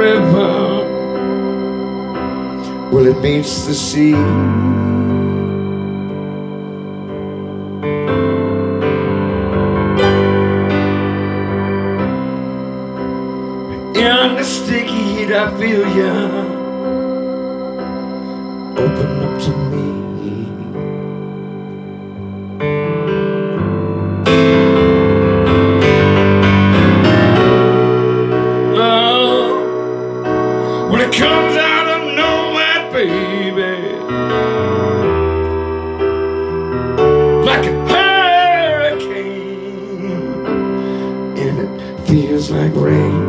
river, well, it meets the sea. In the sticky heat I feel ya open up to me. Love, when it comes out of nowhere, baby, like a hurricane, and it feels like rain.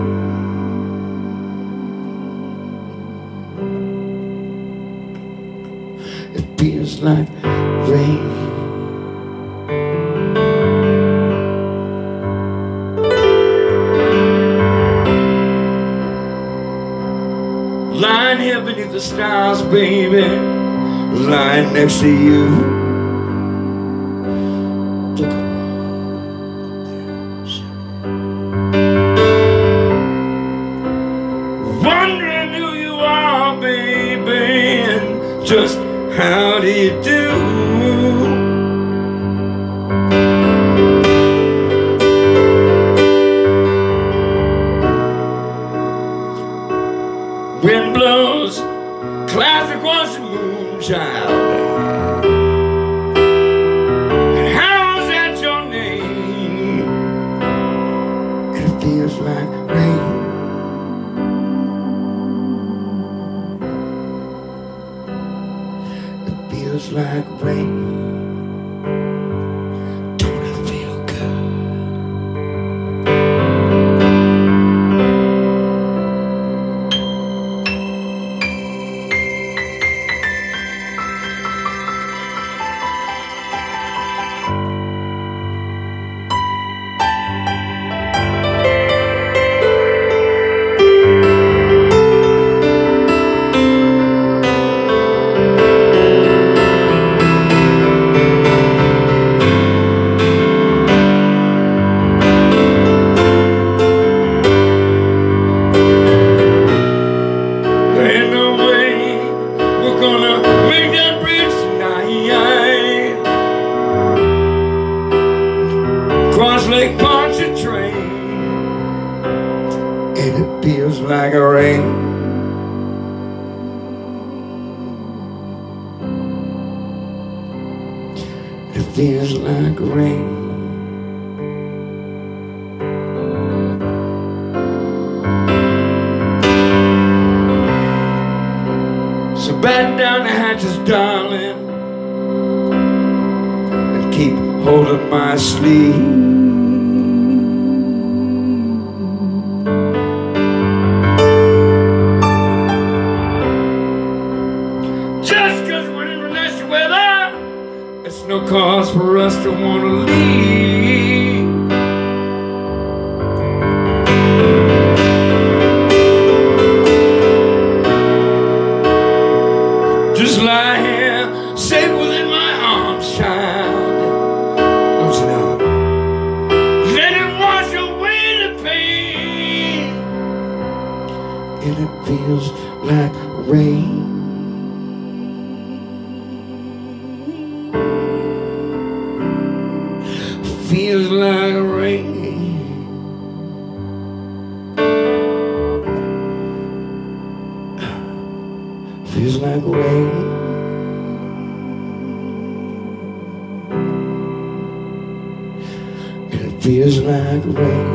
It feels like rain. Lying here beneath the stars, baby, lying next to you. Look up there, wondering who you are, baby, and just how do you do? Wind blows, clouds across the moon, child. And how's that your name? And it feels like rain. Feels like rain. Don't it feel good? Cross Lake Pontchartrain, and it feels like a rain. It feels like rain. So batten down the hatches, darling, and keep holding my sleeve. Just 'cause we're in nice weather, it's no cause for us to want to leave. Just lie here, safe within my arms, child. Don't you know? Let it wash away the pain, and it feels like rain. Feels like rain. Feels like rain. And it feels like rain.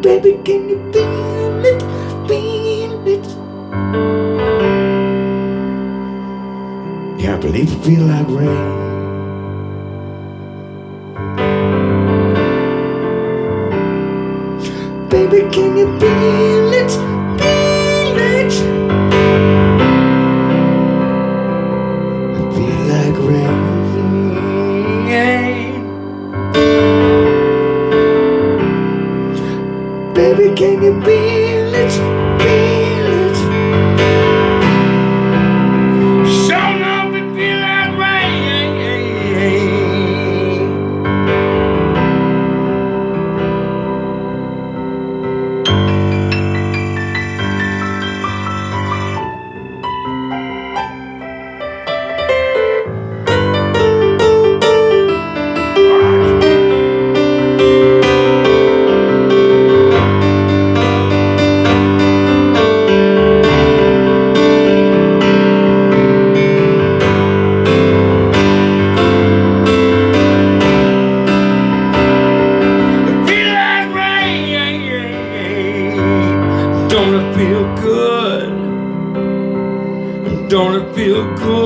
Baby, can you feel it? Feel it? Yeah, I believe it feel like rain. Baby, can you feel it? Feel it? I feel like rain. Baby, can you feel it? Feel it? Show up and feel like rain. you're going.